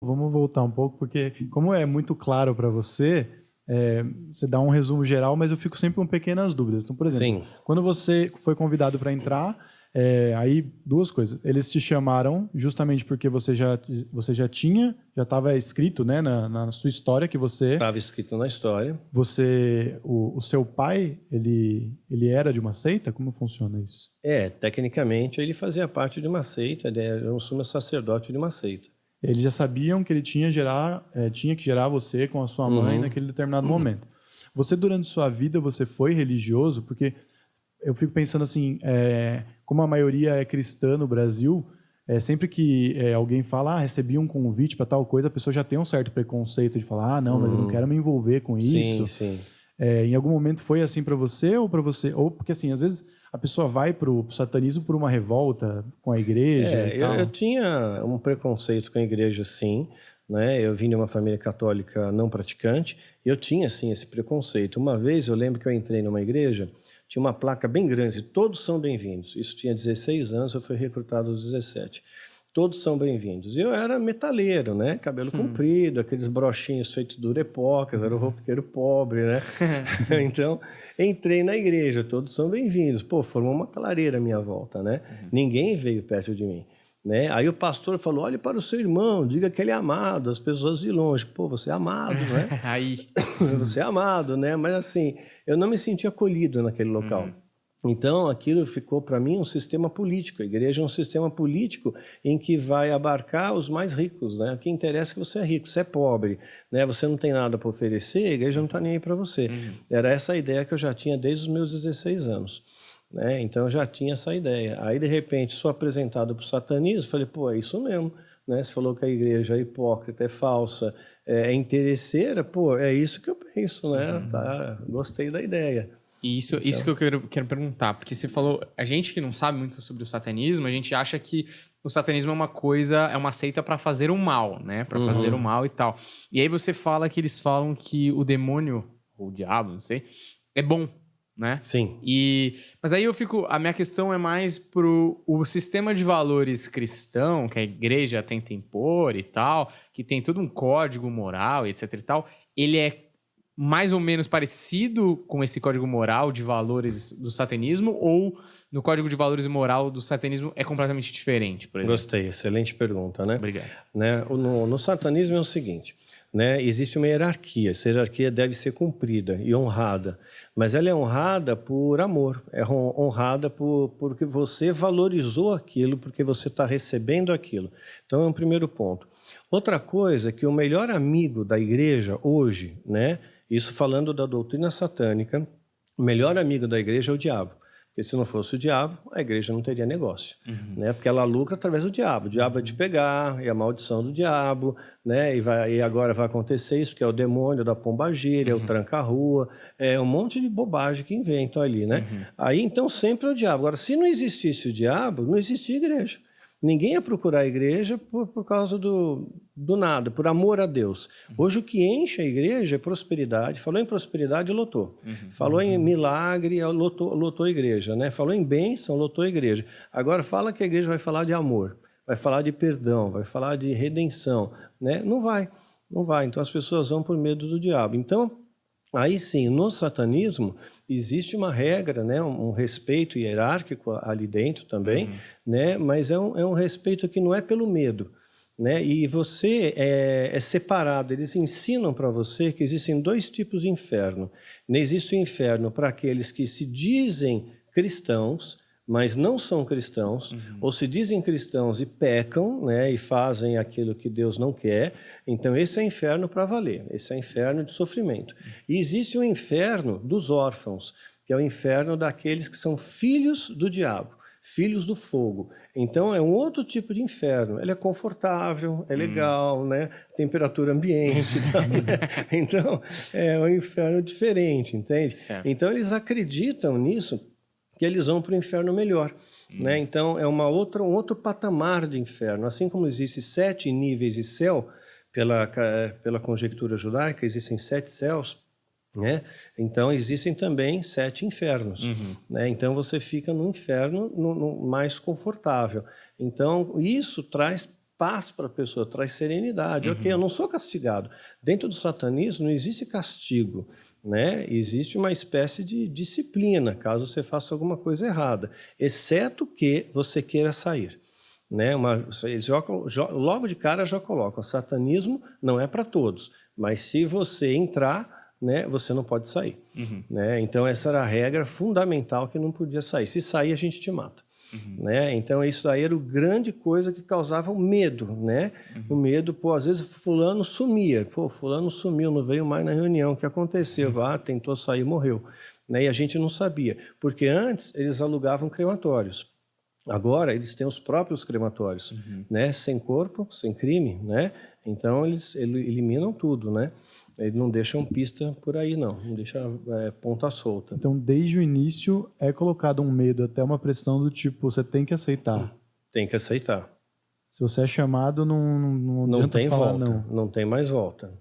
Vamos voltar um pouco, porque como é muito claro para você, você dá um resumo geral, mas eu fico sempre com pequenas dúvidas. Então, por exemplo, Sim, quando você foi convidado para entrar, aí duas coisas. Eles te chamaram justamente porque você já tinha, já estava escrito, né, na sua história que estava escrito na história. o seu pai, ele era de uma seita? Como funciona isso? Tecnicamente ele fazia parte de uma seita, ele era um sumo sacerdote de uma seita. Eles já sabiam que ele tinha que gerar você com a sua mãe Uhum. naquele determinado momento. Você, durante sua vida, você foi religioso? Porque eu fico pensando assim, como a maioria é cristã no Brasil, sempre que alguém fala, recebi um convite para tal coisa, a pessoa já tem um certo preconceito de falar, não, mas eu não quero Uhum. me envolver com Sim, isso. sim. Em algum momento foi assim para você, ou porque assim, às vezes a pessoa vai pro satanismo por uma revolta com a igreja e Eu tal. tinha um preconceito com a igreja, sim, né? Eu vim de uma família católica não praticante e eu tinha, sim, esse preconceito. Uma vez eu lembro que eu entrei numa igreja, tinha uma placa bem grande, todos são bem-vindos. Isso tinha 16 anos, eu fui recrutado aos 17. Todos são bem-vindos. E eu era metaleiro, né? Cabelo comprido, aqueles brochinhos feitos de durepocas, era o roqueiro pobre, né? Então, entrei na igreja, todos são bem-vindos. Pô, formou uma clareira à minha volta, né? Ninguém veio perto de mim, né? Aí o pastor falou: olhe para o seu irmão, diga que ele é amado. As pessoas de longe, pô, você é amado, né? Aí. Você é amado, né? Mas assim, eu não me senti acolhido naquele local. Uhum. Então, aquilo ficou para mim um sistema político. A igreja é um sistema político em que vai abarcar os mais ricos, né? O que interessa é que você é rico, você é pobre, né? Você não tem nada para oferecer, a igreja não está nem aí para você. Era essa a ideia que eu já tinha desde os meus 16 anos, né? Então, eu já tinha essa ideia. Aí, de repente, sou apresentado para o satanismo, falei, pô, é isso mesmo, né? Você falou que a igreja é hipócrita, é falsa, é interesseira, pô, é isso que eu penso, né? Tá, gostei da ideia. E isso que eu quero perguntar, porque você falou, a gente que não sabe muito sobre o satanismo, a gente acha que o satanismo é uma coisa, é uma seita para fazer o mal, né? Para fazer o mal e tal. E aí você fala que eles falam que o demônio, ou o diabo, não sei, é bom, né? Sim. Mas aí a minha questão é mais o sistema de valores cristão que a igreja tenta impor e tal, que tem todo um código moral e etc e tal, ele é mais ou menos parecido com esse código moral de valores do satanismo, ou no código de valores e moral do satanismo é completamente diferente, por exemplo? Gostei, excelente pergunta, né? Obrigado. Né? No satanismo é o seguinte, né? Existe uma hierarquia, essa hierarquia deve ser cumprida e honrada, mas ela é honrada por amor, é honrada porque você valorizou aquilo, porque você está recebendo aquilo. Então é um primeiro ponto. Outra coisa é que o melhor amigo da igreja hoje, né? Isso falando da doutrina satânica, o melhor amigo da igreja é o diabo. Porque se não fosse o diabo, a igreja não teria negócio, né? Porque ela lucra através do diabo. O diabo vai te pegar, é a maldição do diabo, né? E agora vai acontecer isso, que é o demônio da pombagira, é o tranca-rua, é um monte de bobagem que inventam ali, né? Aí então sempre é o diabo. Agora, se não existisse o diabo, não existia igreja. Ninguém ia procurar a igreja por causa do nada, por amor a Deus. Hoje o que enche a igreja é prosperidade. Falou em prosperidade, lotou. Falou em milagre, lotou a igreja, né? Falou em bênção, lotou a igreja. Agora fala que a igreja vai falar de amor, vai falar de perdão, vai falar de redenção, né? Não vai, não vai. Então as pessoas vão por medo do diabo. Então, aí sim, no satanismo existe uma regra, né, um respeito hierárquico ali dentro também, né, mas é um respeito que não é pelo medo, né, e você é separado. Eles ensinam para você que existem dois tipos de inferno. Existe o inferno para aqueles que se dizem cristãos, mas não são cristãos, ou se dizem cristãos e pecam, né, e fazem aquilo que Deus não quer. Então esse é inferno para valer, esse é inferno de sofrimento. E existe o inferno dos órfãos, que é o inferno daqueles que são filhos do diabo, filhos do fogo. Então é um outro tipo de inferno. Ele é confortável, é legal, né? Temperatura ambiente e tal, né? Então é um inferno diferente, entende? Certo. Então eles acreditam nisso, que eles vão para o inferno melhor, né? Então é um outro patamar de inferno. Assim como existem 7 níveis de céu, pela conjectura judaica, existem 7 céus, né? Então existem também 7 infernos, né? Então você fica no inferno mais confortável. Então isso traz paz para a pessoa, traz serenidade. Ok, eu não sou castigado. Dentro do satanismo não existe castigo, né? Existe uma espécie de disciplina, caso você faça alguma coisa errada, exceto que você queira sair. Né? Logo de cara já colocam, o satanismo não é para todos, mas se você entrar, né, você não pode sair. Né? Então essa era a regra fundamental, que não podia sair. Se sair, a gente te mata. Né? Então isso aí era a grande coisa que causava o medo, né? O medo, pô, às vezes fulano sumia, pô, fulano sumiu, não veio mais na reunião, o que aconteceu? Tentou sair, morreu. Né? E a gente não sabia, porque antes eles alugavam crematórios. Agora eles têm os próprios crematórios, né? Sem corpo, sem crime, né? Então eles eliminam tudo, né? Eles não deixam pista por aí, não deixam ponta solta. Então, desde o início, é colocado um medo, até uma pressão do tipo, você tem que aceitar. Tem que aceitar. Se você é chamado, não Não adianta tem falar volta, não. não tem mais volta.